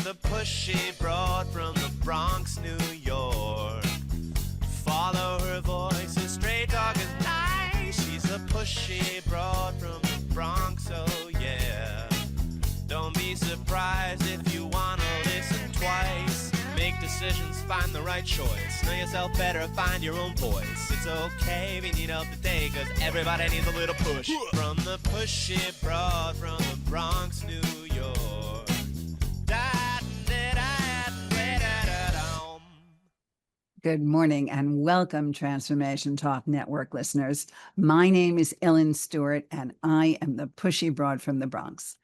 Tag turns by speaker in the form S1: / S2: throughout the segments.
S1: the pushy broad from the Bronx, New York. Follow her voice, a stray dog is nice. She's a pushy broad from the Bronx, oh yeah. Don't be surprised if you wanna listen twice. Make decisions, find the right choice. Know yourself better, find your own voice. It's okay if you need help today, cause everybody needs a little push. From the pushy broad from the Bronx, New York.
S2: Good morning and welcome, Transformation Talk Network listeners. My name is Ellen Stewart and I am the pushy broad from the Bronx.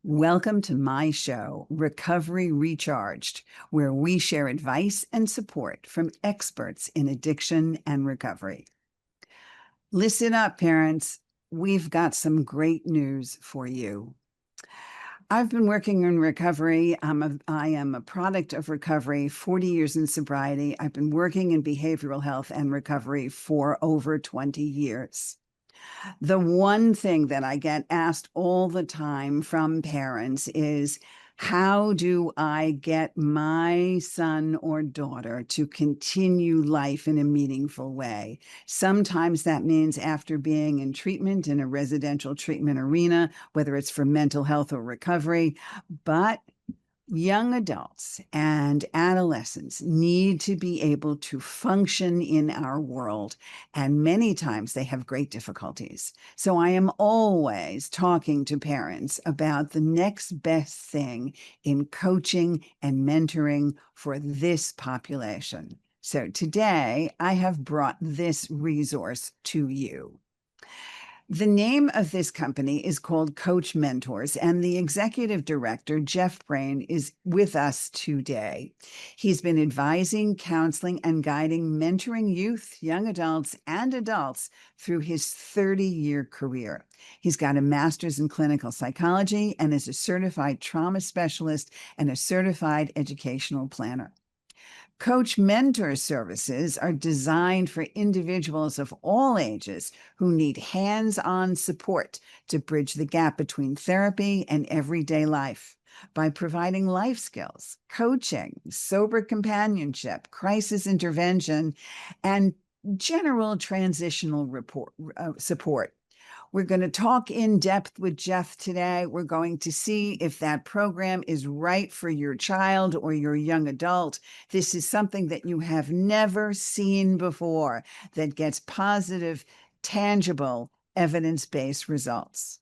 S2: Welcome to my show, Recovery Recharged, where we share advice and support from experts in addiction and recovery. Listen up, parents. We've got some great news for you. I've been working in recovery. I am a product of recovery, 40 years in sobriety. I've been working in behavioral health and recovery for over 20 years. The one thing that I get asked all the time from parents is, how do I get my son or daughter to continue life in a meaningful way? Sometimes that means after being in treatment in a residential treatment arena, whether it's for mental health or recovery, but young adults and adolescents need to be able to function in our world, and many times they have great difficulties. So I am always talking to parents about the next best thing in coaching and mentoring for this population. So today I have brought this resource to you. The name of this company is called Coach Mentors, and the executive director, Jeff Brain, is with us today. He's been advising, counseling, and guiding mentoring youth, young adults, and adults through his 30-year career. He's got a master's in clinical psychology and is a certified trauma specialist and a certified educational planner. Coach Mentor services are designed for individuals of all ages who need hands-on support to bridge the gap between therapy and everyday life by providing life skills, coaching, sober companionship, crisis intervention, and general transitional support. We're going to talk in depth with Jeff today. We're going to see if that program is right for your child or your young adult. This is something that you have never seen before that gets positive, tangible, evidence-based results.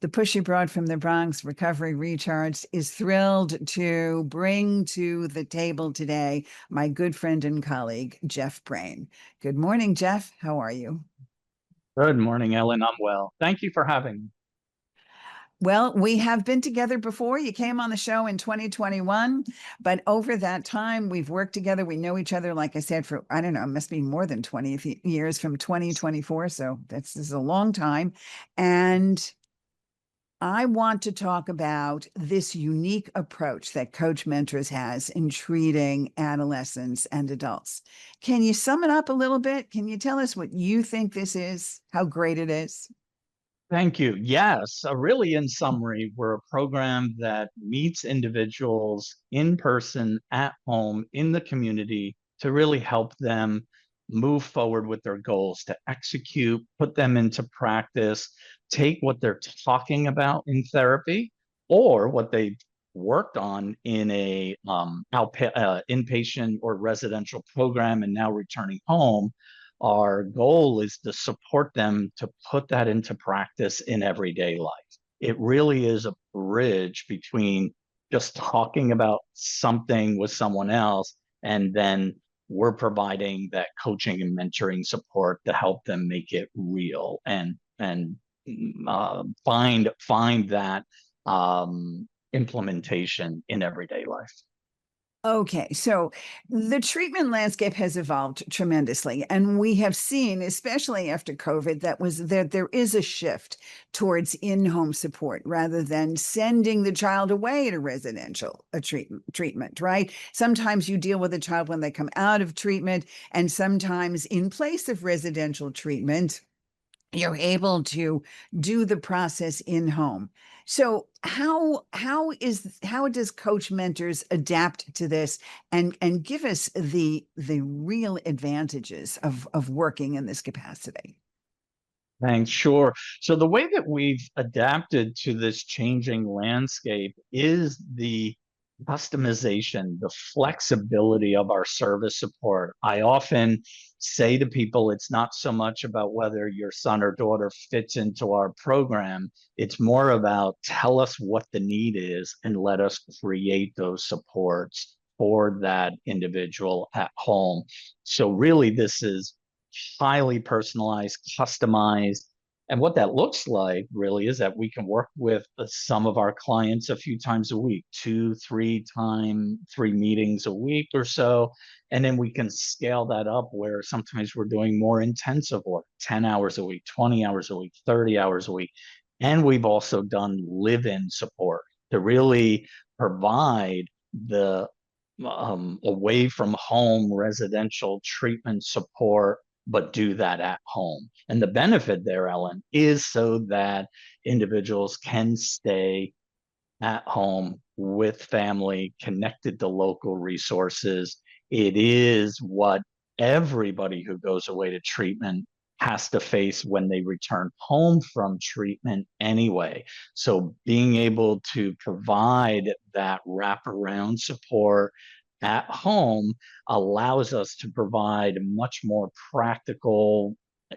S2: The Pushy Broad from the Bronx, Recovery Recharged, is thrilled to bring to the table today my good friend and colleague, Jeff Brain. Good morning, Jeff. How are you?
S3: Good morning, Ellen. I'm well. Thank you for having me.
S2: Well, we have been together before. You came on the show in 2021, but over that time, we've worked together. We know each other, like I said, for, I don't know, it must be more than 20 years from 2024. So this is a long time. And I want to talk about this unique approach that Coach Mentors has in treating adolescents and adults. Can you sum it up a little bit? Can you tell us what you think this is, how great it is?
S3: Thank you. Yes, really in summary, we're a program that meets individuals in person, at home, in the community to really help them move forward with their goals, to execute, put them into practice, take what they're talking about in therapy or what they worked on in a inpatient or residential program and now returning home. Our goal is to support them to put that into practice in everyday life. It really is a bridge between just talking about something with someone else and then we're providing that coaching and mentoring support to help them make it real and find that implementation in everyday life.
S2: Okay, so the treatment landscape has evolved tremendously, and we have seen, especially after COVID, that there is a shift towards in-home support rather than sending the child away to residential treatment, right? Sometimes you deal with a child when they come out of treatment, and sometimes in place of residential treatment, you're able to do the process in home. So how does Coach Mentors adapt to this and give us the real advantages of working in this capacity?
S3: Thanks. Sure. So the way that we've adapted to this changing landscape is the customization, the flexibility of our service support. I often say to people, it's not so much about whether your son or daughter fits into our program. It's more about tell us what the need is and let us create those supports for that individual at home. So really, this is highly personalized, customized. And what that looks like really is that we can work with some of our clients a few times a week, three meetings a week or so. And then we can scale that up where sometimes we're doing more intensive work, 10 hours a week, 20 hours a week, 30 hours a week. And we've also done live-in support to really provide the away from home residential treatment support, but do that at home. And the benefit there, Ellen, is so that individuals can stay at home with family, connected to local resources. It is what everybody who goes away to treatment has to face when they return home from treatment anyway. So being able to provide that wraparound support at home allows us to provide much more practical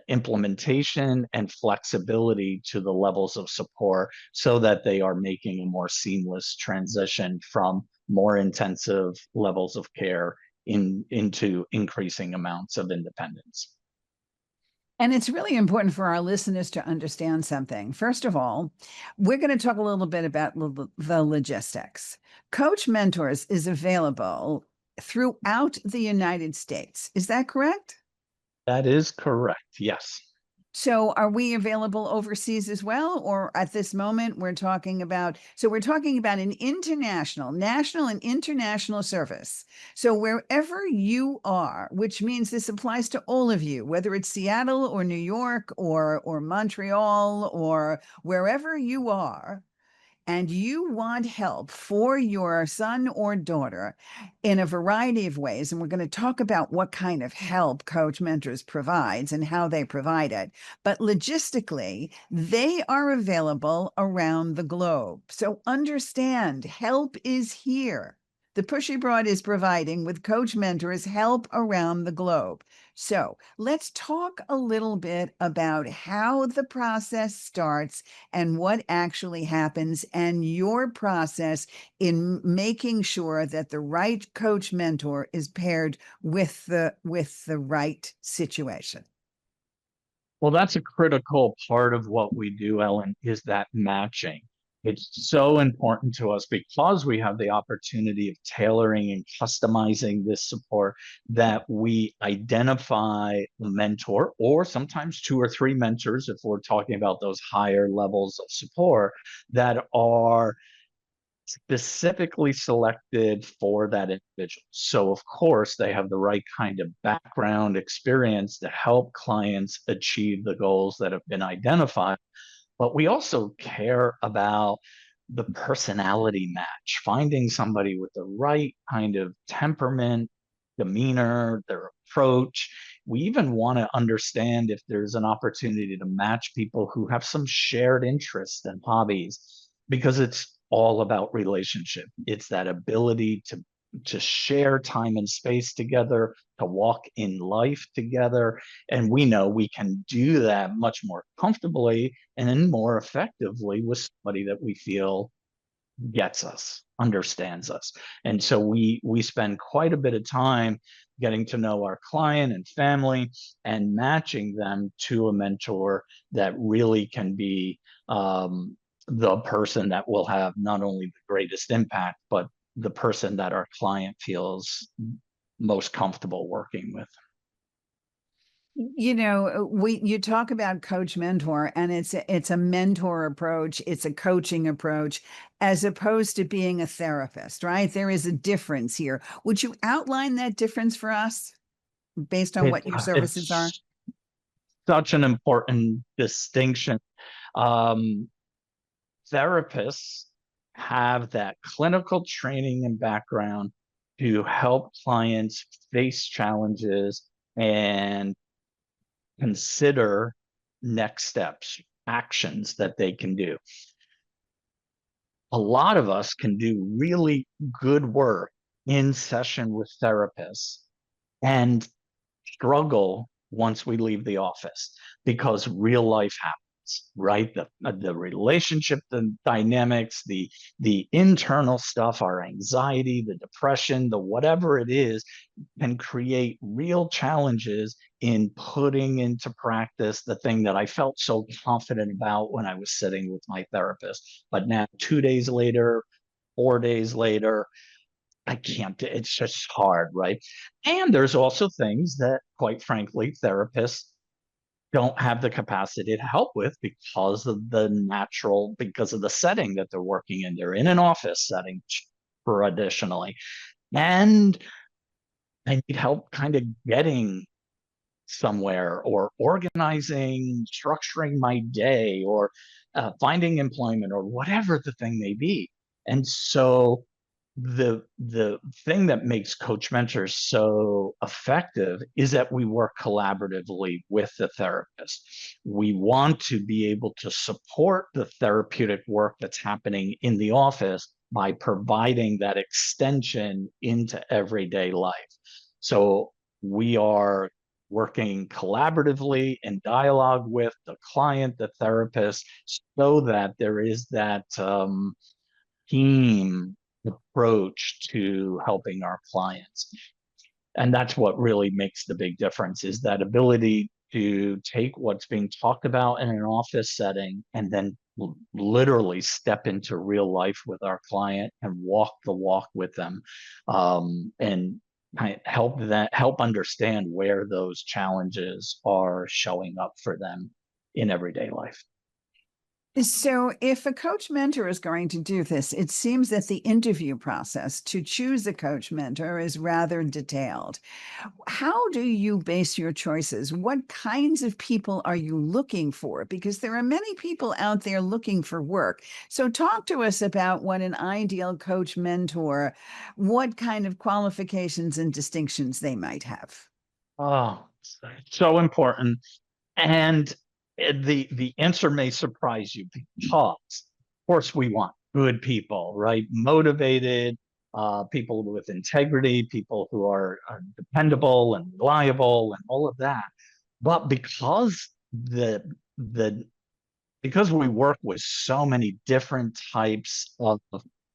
S3: implementation and flexibility to the levels of support so that they are making a more seamless transition from more intensive levels of care into increasing amounts of independence.
S2: And it's really important for our listeners to understand something. First of all, we're going to talk a little bit about the logistics. Coach Mentors is available throughout the United States. Is that correct?
S3: That is correct. Yes.
S2: So are we available overseas as well? Or at this moment, we're talking about an international, national and international service. So wherever you are, which means this applies to all of you, whether it's Seattle or New York or Montreal or wherever you are, and you want help for your son or daughter in a variety of ways, and we're going to talk about what kind of help Coach Mentors provides and how they provide it, but logistically, they are available around the globe. So understand, help is here. The Pushy Broad is providing with Coach Mentors help around the globe. So let's talk a little bit about how the process starts and what actually happens and your process in making sure that the right coach mentor is paired with the right situation.
S3: Well, that's a critical part of what we do, Ellen, is that matching. It's so important to us because we have the opportunity of tailoring and customizing this support that we identify a mentor or sometimes two or three mentors if we're talking about those higher levels of support that are specifically selected for that individual. So, of course, they have the right kind of background experience to help clients achieve the goals that have been identified. But we also care about the personality match, finding somebody with the right kind of temperament, demeanor, their approach. We even want to understand if there's an opportunity to match people who have some shared interests and hobbies, because it's all about relationship. It's that ability to share time and space together, to walk in life together. And we know we can do that much more comfortably and then more effectively with somebody that we feel gets us, understands us. And so we spend quite a bit of time getting to know our client and family and matching them to a mentor that really can be the person that will have not only the greatest impact, but the person that our client feels most comfortable working with.
S2: You know, you talk about coach mentor, and it's a mentor approach, it's a coaching approach, as opposed to being a therapist, right? There is a difference here. Would you outline that difference for us based on
S3: It,
S2: what your services are?
S3: such an important distinction. Um, Therapists have that clinical training and background to help clients face challenges and consider next steps, actions that they can do. A lot of us can do really good work in session with therapists and struggle once we leave the office because real life happens, right? The relationship, the dynamics, the internal stuff, our anxiety, the depression, the whatever it is, can create real challenges in putting into practice the thing that I felt so confident about when I was sitting with my therapist. But now 2 days later, 4 days later, I can't, it's just hard, right? And there's also things that, quite frankly, therapists don't have the capacity to help with because of the setting that they're working in. They're in an office setting traditionally. And I need help kind of getting somewhere or organizing, structuring my day or finding employment or whatever the thing may be. And so the thing that makes coach mentors so effective is that we work collaboratively with the therapist. We want to be able to support the therapeutic work that's happening in the office by providing that extension into everyday life. So we are working collaboratively in dialogue with the client, the therapist, so that there is that team approach to helping our clients. And that's what really makes the big difference, is that ability to take what's being talked about in an office setting and then literally step into real life with our client and walk the walk with them, and help understand where those challenges are showing up for them in everyday life.
S2: So, if a coach mentor is going to do this, it seems that the interview process to choose a coach mentor is rather detailed. How do you base your choices? What kinds of people are you looking for? Because there are many people out there looking for work. So, talk to us about what an ideal coach mentor, what kind of qualifications and distinctions they might have.
S3: Oh, so important. And the answer may surprise you because, of course, we want good people, right? Motivated, people with integrity, people who are dependable and reliable, and all of that. But the because we work with so many different types of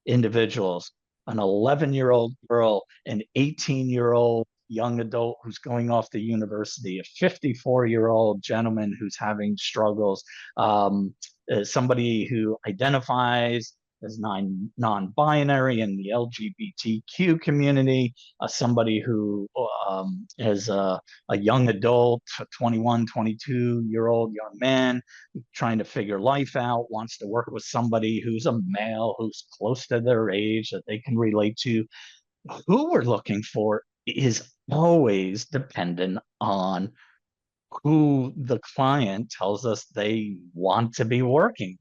S3: individuals, an 11-year-old girl, an 18-year-old young adult who's going off to university, a 54-year-old gentleman who's having struggles, somebody who identifies as non-binary in the LGBTQ community, somebody who is a young adult, a 21, 22-year-old young man trying to figure life out, wants to work with somebody who's a male, who's close to their age that they can relate to. Who we're looking for is always dependent on who the client tells us they want to be working.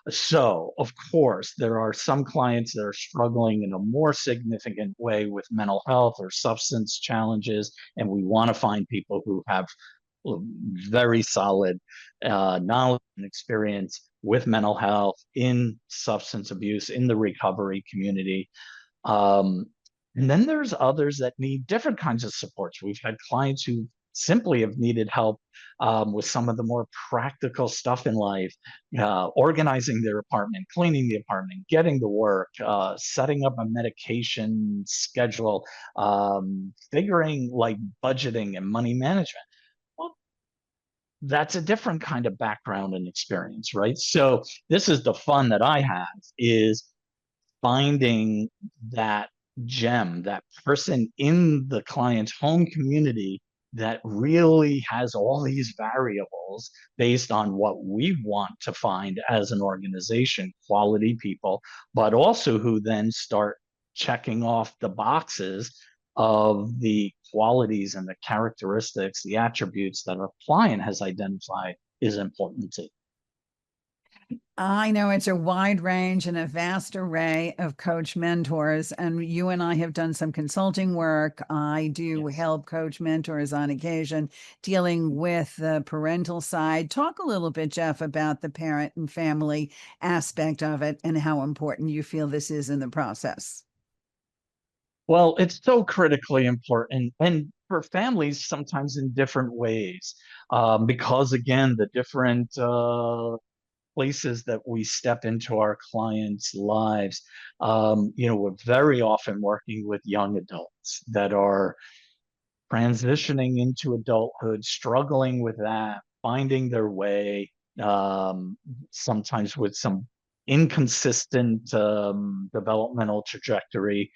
S3: So, of course, there are some clients that are struggling in a more significant way with mental health or substance challenges, and we want to find people who have very solid knowledge and experience with mental health, in substance abuse, in the recovery community. Um, and then there's others that need different kinds of supports. We've had clients who simply have needed help with some of the more practical stuff in life, organizing their apartment, cleaning the apartment, getting to work, setting up a medication schedule, figuring like budgeting and money management. Well, that's a different kind of background and experience, right? So this is the fun that I have, is finding that gem, that person in the client's home community that really has all these variables based on what we want to find as an organization, quality people, but also who then start checking off the boxes of the qualities and the characteristics, the attributes that our client has identified is important too.
S2: I know it's a wide range and a vast array of coach mentors, and you and I have done some consulting work. I do
S3: Yes.
S2: help coach mentors on occasion dealing with the parental side. Talk a little bit, Jeff, about the parent and family aspect of it and how important you feel this is in the process.
S3: Well, it's so critically important, and for families, sometimes in different ways, because again, the different places that we step into our clients' lives. We're very often working with young adults that are transitioning into adulthood, struggling with that, finding their way, sometimes with some inconsistent developmental trajectory.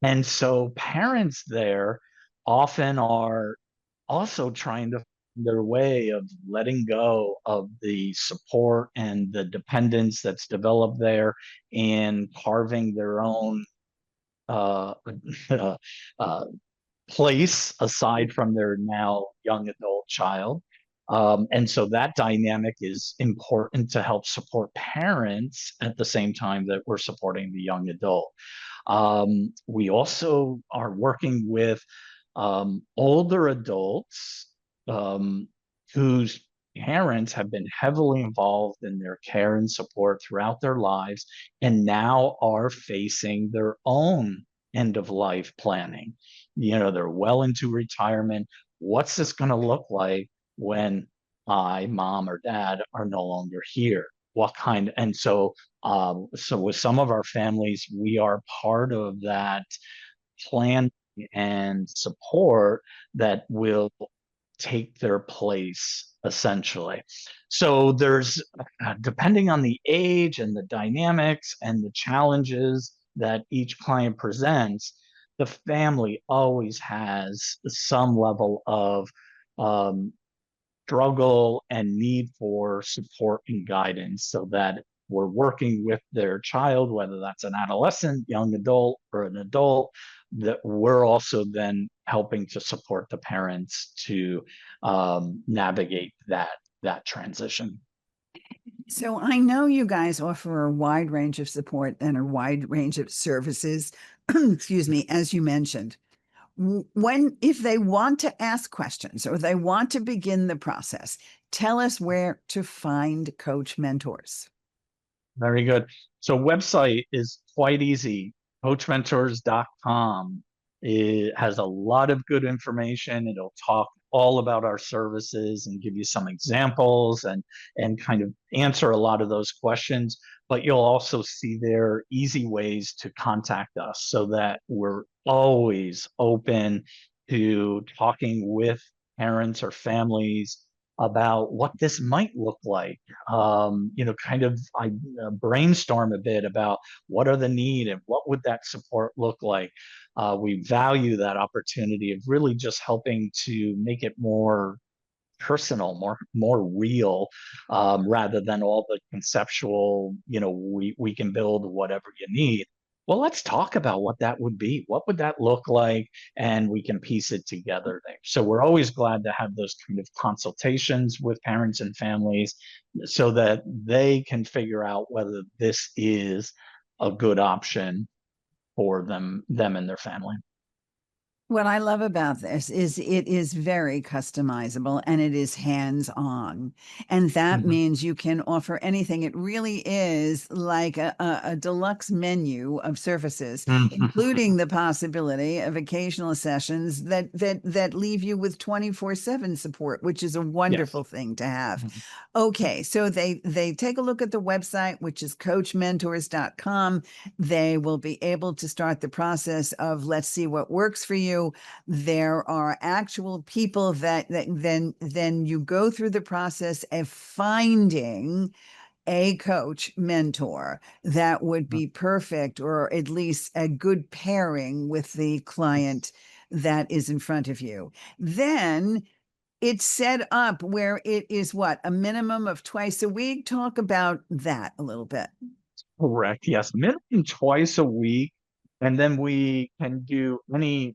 S3: And so parents there often are also trying to find their way of letting go of the support and the dependence that's developed there and carving their own uh, uh, place aside from their now young adult child. And so that dynamic is important to help support parents at the same time that we're supporting the young adult. We also are working with older adults um, whose parents have been heavily involved in their care and support throughout their lives and now are facing their own end of life planning. They're well into retirement. What's this going to look like when I, mom, or dad are no longer here? What kind? And so with some of our families, we are part of that plan and support that will take their place essentially. So there's, depending on the age and the dynamics and the challenges that each client presents, the family always has some level of um, struggle and need for support and guidance so that we're working with their child, whether that's an adolescent, young adult, or an adult, that we're also then helping to support the parents to navigate that transition.
S2: So I know you guys offer a wide range of support and a wide range of services, excuse me, as you mentioned. If they want to ask questions or they want to begin the process, tell us where to find coach mentors.
S3: Very good. So website is quite easy. Coachmentors.com. It has a lot of good information. It'll talk all about our services and give you some examples and kind of answer a lot of those questions. But you'll also see there easy ways to contact us so that we're always open to talking with parents or families about what this might look like. Kind of I brainstorm a bit about what are the need and what would that support look like. We value that opportunity of really just helping to make it more personal, more real, rather than all the conceptual. We can build whatever you need. Well, let's talk about what that would be. What would that look like? And we can piece it together there. So we're always glad to have those kind of consultations with parents and families so that they can figure out whether this is a good option for them and their family.
S2: What I love about this is it is very customizable and it is hands-on. And that
S3: Mhm.
S2: means you can offer anything. It really is like a deluxe menu of services, including the possibility of occasional sessions that leave you with 24/7 support, which is a
S3: Yes.
S2: wonderful thing to have.
S3: Mhm.
S2: Okay, so they take a look at the website, which is coachmentors.com. They will be able to start the process of let's see what works for you. There are actual people that then you go through the process of finding a coach mentor that would be perfect or at least a good pairing with the client that is in front of you. Then it's set up where it is what, a minimum of twice a week. Talk about that a little bit.
S3: Correct. Yes. Minimum twice a week. And then we can do any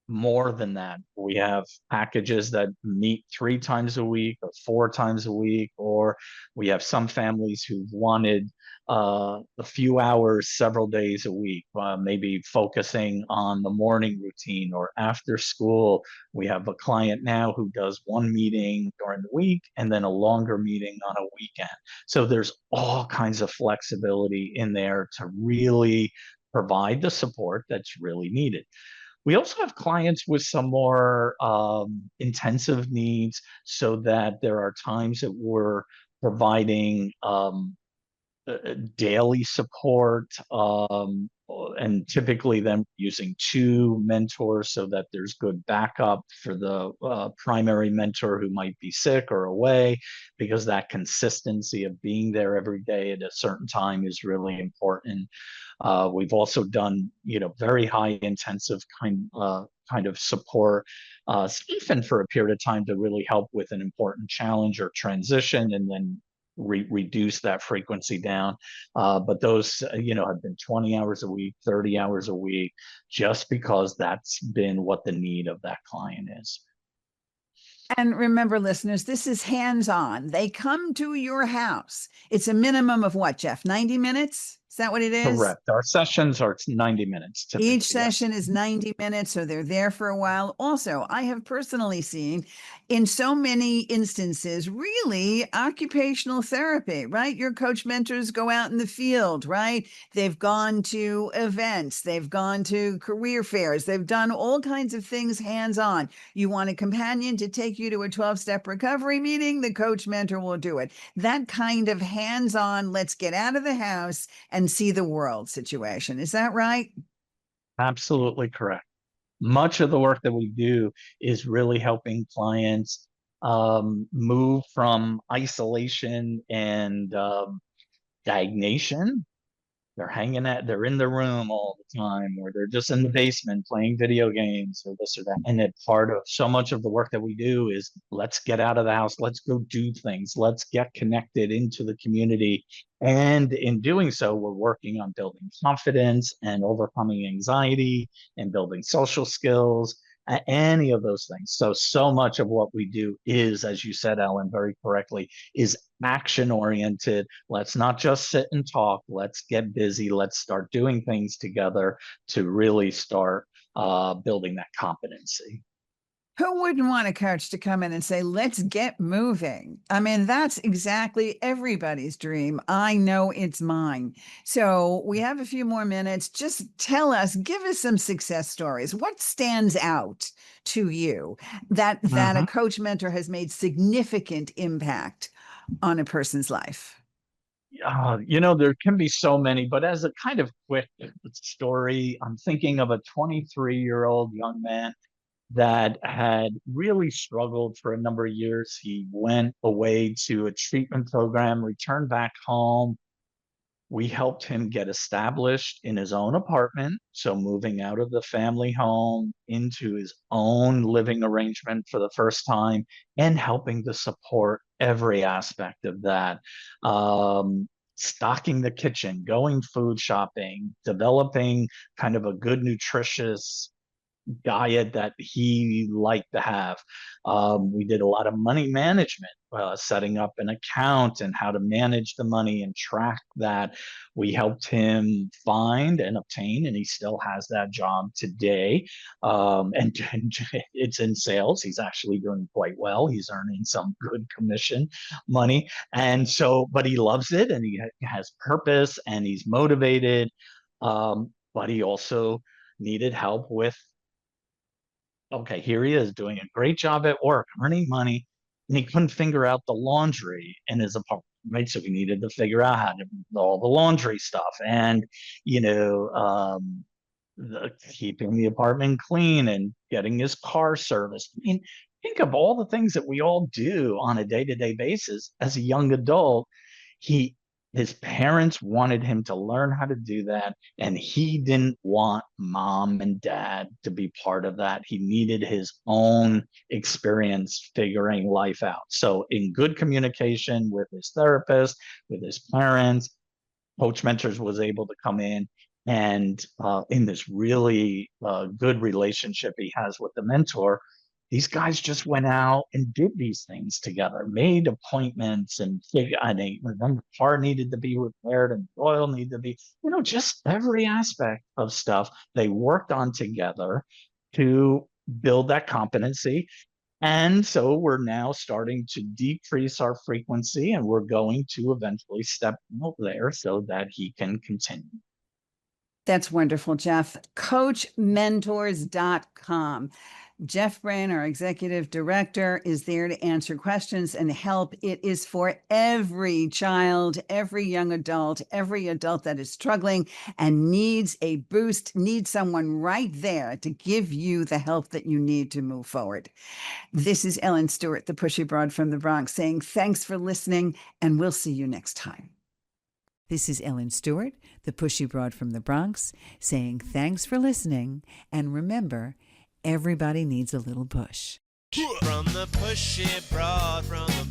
S3: more than that. We have packages that meet 3 times a week or 4 times a week, or we have some families who wanted a few hours several days a week, maybe focusing on the morning routine or after school. We have a client now who does one meeting during the week and then a longer meeting on a weekend. So there's all kinds of flexibility in there to really provide the support that's really needed. We also have clients with some more intensive needs, so that there are times that we're providing daily support, and typically then using two mentors so that there's good backup for the primary mentor who might be sick or away, because that consistency of being there every day at a certain time is really important. We've also done, very high intensive kind of support, even for a period of time, to really help with an important challenge or transition, and then reduce that frequency down. But those, have been 20 hours a week, 30 hours a week, just because that's been what the need of that client is.
S2: And remember, listeners, this is hands-on. They come to your house. It's a minimum of what, Jeff? 90 minutes? Is that what it is?
S3: Correct. Our sessions are 90 minutes typically.
S2: Each session is 90 minutes, so they're there for a while. Also, I have personally seen in so many instances, really occupational therapy, right? Your coach mentors go out in the field, right? They've gone to events, they've gone to career fairs, they've done all kinds of things hands-on. You want a companion to take you to a 12-step recovery meeting, the coach mentor will do it. That kind of hands-on, let's get out of the house and see the world situation. Is that right?
S3: Absolutely correct. Much of the work that we do is really helping clients move from isolation and stagnation. They're in the room all the time, or they're just in the basement playing video games or this or that. And that part of so much of the work that we do is, let's get out of the house, let's go do things, let's get connected into the community. And in doing so, we're working on building confidence and overcoming anxiety and building social skills, any of those things. So much of what we do is, as you said, Ellen, very correctly, is action oriented. Let's not just sit and talk. Let's get busy. Let's start doing things together to really start building that competency.
S2: Who wouldn't want a coach to come in and say, let's get moving? I mean, that's exactly everybody's dream. I know it's mine. So we have a few more minutes. Just give us some success stories. What stands out to you that a coach mentor has made significant impact on a person's life?
S3: There can be so many, but as a kind of quick story, I'm thinking of a 23-year-old young man that had really struggled for a number of years. He went away to a treatment program, returned back home. We helped him get established in his own apartment, so moving out of the family home into his own living arrangement for the first time, and helping to support every aspect of that. Stocking the kitchen, going food shopping, developing kind of a good, nutritious diet that he liked to have. We did a lot of money management, setting up an account and how to manage the money and track that. We helped him find and obtain, and he still has that job today. And it's in sales. He's actually doing quite well. He's earning some good commission money. And so, but he loves it, and he has purpose, and he's motivated. But he also needed help with, okay, here he is doing a great job at work, earning money, and he couldn't figure out the laundry in his apartment, right? So he needed to figure out how to do all the laundry stuff, and you know, keeping the apartment clean and getting his car serviced. I mean, think of all the things that we all do on a day-to-day basis as a young adult. He His parents wanted him to learn how to do that, and he didn't want mom and dad to be part of that. He needed his own experience figuring life out. So in good communication with his therapist, with his parents, Coach Mentors was able to come in And in this really good relationship he has with the mentor, these guys just went out and did these things together, made appointments, and then the car needed to be repaired and the oil needed to be, just every aspect of stuff they worked on together to build that competency. And so we're now starting to decrease our frequency, and we're going to eventually step out there so that he can continue.
S2: That's wonderful, Jeff. CoachMentors.com. Jeff Brain, our executive director, is there to answer questions and help. It is for every child, every young adult, every adult that is struggling and needs a boost, needs someone right there to give you the help that you need to move forward. This is Ellen Stewart, the Pushy Broad from the Bronx, saying thanks for listening, and we'll see you next time. This is Ellen Stewart, the Pushy Broad from the Bronx, saying thanks for listening, and remember, everybody needs a little push.
S1: From the pushy broad from the